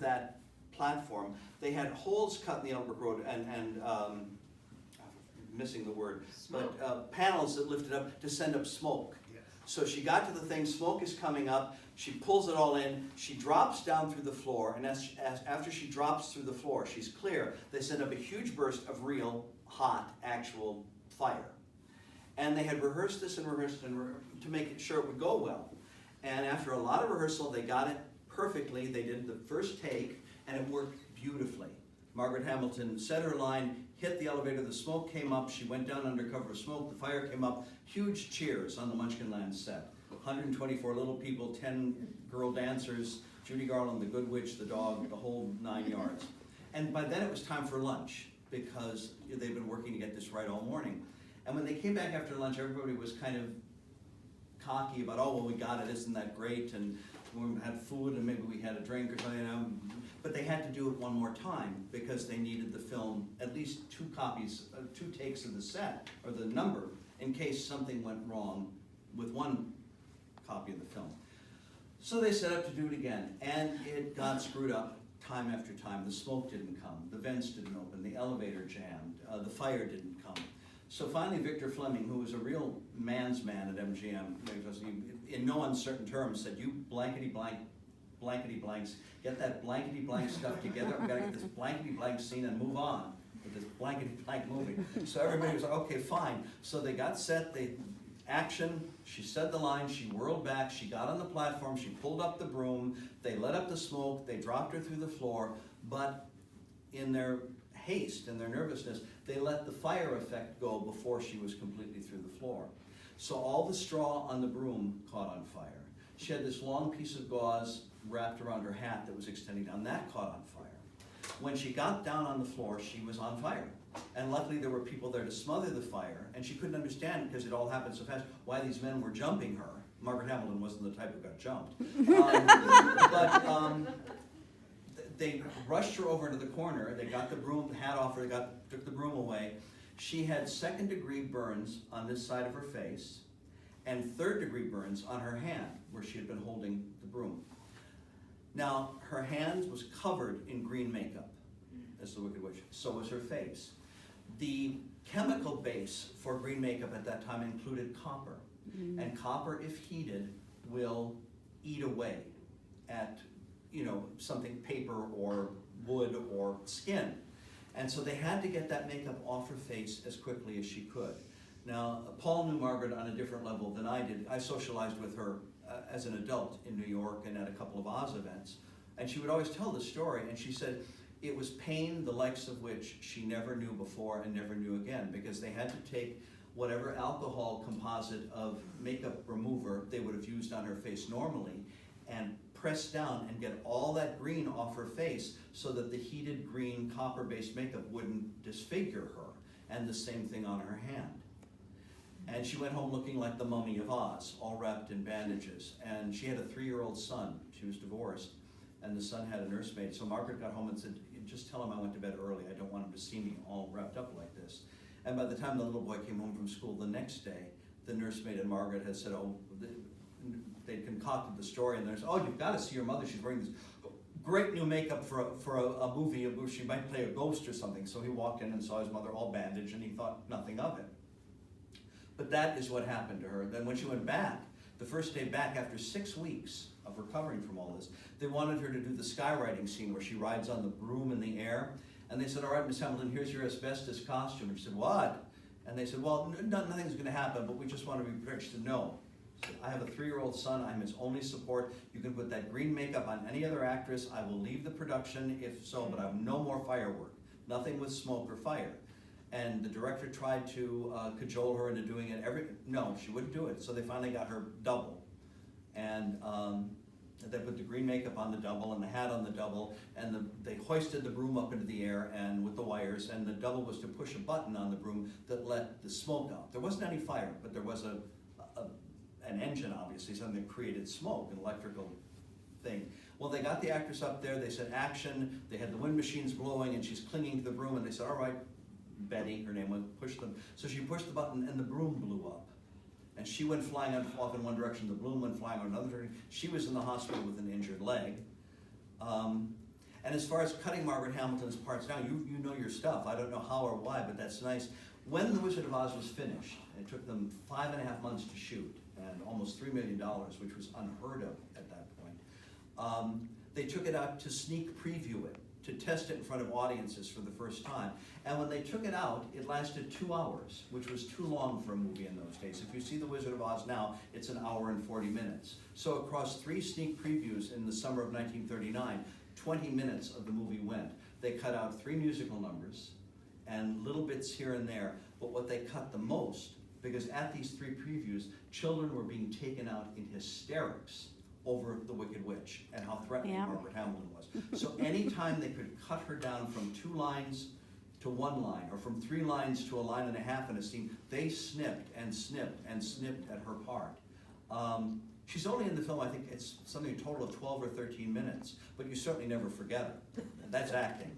that platform, they had holes cut in the Elbrook Road and missing the word, but panels that lifted up to send up smoke. Yes. So she got to the thing, smoke is coming up, she pulls it all in, she drops down through the floor, and after she drops through the floor, she's clear, they send up a huge burst of real, hot, actual fire. And they had rehearsed this and rehearsed to make sure it would go well. And after a lot of rehearsal, they got it perfectly. They did the first take, and it worked beautifully. Margaret Hamilton said her line, hit the elevator, the smoke came up, she went down under cover of smoke, the fire came up, huge cheers on the Munchkinland set. 124 little people, 10 girl dancers, Judy Garland, the Good Witch, the dog, the whole 9 yards. And by then it was time for lunch, because they'd been working to get this right all morning. And when they came back after lunch, everybody was kind of cocky about, oh, well, we got it, isn't that great? And we had food and maybe we had a drink or something, you know. But they had to do it one more time because they needed the film, at least 2 copies, 2 takes of the set, or the number, in case something went wrong with one copy of the film. So they set up to do it again, and it got screwed up time after time. The smoke didn't come, the vents didn't open, the elevator jammed, the fire didn't come. So finally Victor Fleming, who was a real man's man at MGM, in no uncertain terms said, you blankety blanks, get that blankety blank stuff together, I've got to get this blankety blank scene and move on with this blankety blank movie. So everybody was like, okay, fine. So they got set, action, she said the line, she whirled back, she got on the platform, she pulled up the broom, they let up the smoke, they dropped her through the floor, but in their haste and their nervousness, they let the fire effect go before she was completely through the floor. So all the straw on the broom caught on fire. She had this long piece of gauze wrapped around her hat that was extending down, that caught on fire. When she got down on the floor, she was on fire. And luckily there were people there to smother the fire, and she couldn't understand, because it all happened so fast, why these men were jumping her. Margaret Hamilton wasn't the type who got jumped. They rushed her over into the corner, they got the broom, the hat off her, took the broom away. She had 2nd-degree burns on this side of her face, and 3rd-degree burns on her hand, where she had been holding the broom. Now, her hand was covered in green makeup, as the Wicked Witch. So was her face. The chemical base for green makeup at that time included copper. And copper, if heated, will eat away at, something, paper or wood or skin. And so they had to get that makeup off her face as quickly as she could. Now, Paul knew Margaret on a different level than I did. I socialized with her as an adult in New York and at a couple of Oz events. And she would always tell the story, and she said it was pain the likes of which she never knew before and never knew again, because they had to take whatever alcohol composite of makeup remover they would have used on her face normally and press down and get all that green off her face so that the heated green copper-based makeup wouldn't disfigure her, and the same thing on her hand. And she went home looking like the Mummy of Oz, all wrapped in bandages. And she had a 3-year-old son. She was divorced, and the son had a nursemaid. So Margaret got home and said, just tell him I went to bed early. I don't want him to see me all wrapped up like this. And by the time the little boy came home from school the next day, the nursemaid and Margaret had said, they'd concocted the story, and there's, you've got to see your mother. She's wearing this great new makeup for a movie. She might play a ghost or something. So he walked in and saw his mother all bandaged, and he thought nothing of it. But that is what happened to her. Then when she went back, the first day back after 6 weeks of recovering from all this, they wanted her to do the skywriting scene where she rides on the broom in the air. And they said, all right, Miss Hamilton, here's your asbestos costume. And she said, what? And they said, well, nothing's going to happen, but we just want to be prepared to know. Said, I have a 3-year-old son. I'm his only support. You can put that green makeup on any other actress. I will leave the production if so, but I have no more firework. Nothing with smoke or fire. And the director tried to cajole her into doing it. No, she wouldn't do it. So they finally got her double. And they put the green makeup on the double and the hat on the double, and they hoisted the broom up into the air and with the wires, and the double was to push a button on the broom that let the smoke out. There wasn't any fire, but there was an engine, obviously, something that created smoke, an electrical thing. Well, they got the actress up there, they said action, they had the wind machines blowing, and she's clinging to the broom, and they said, all right, Betty, her name was, push them. So she pushed the button, and the broom blew up. And she went flying off in one direction, the broom went flying in another direction. She was in the hospital with an injured leg. And as far as cutting Margaret Hamilton's parts down, you know your stuff. I don't know how or why, but that's nice. When The Wizard of Oz was finished, it took them 5.5 months to shoot and almost $3 million, which was unheard of at that point. They took it out to sneak preview it, to test it in front of audiences for the first time. And when they took it out, it lasted 2 hours, which was too long for a movie in those days. If you see The Wizard of Oz now, it's 1 hour and 40 minutes. So across 3 sneak previews in the summer of 1939, 20 minutes of the movie went. They cut out 3 musical numbers and little bits here and there, but what they cut the most, because at these 3 previews, children were being taken out in hysterics over the Wicked Witch and how threatening Margaret Hamilton was. So anytime they could cut her down from 2 lines to 1 line, or from 3 lines to 1.5 lines in a scene, they snipped and snipped and snipped at her part. She's only in the film, I think it's something a total of 12 or 13 minutes, but you certainly never forget her. That's acting.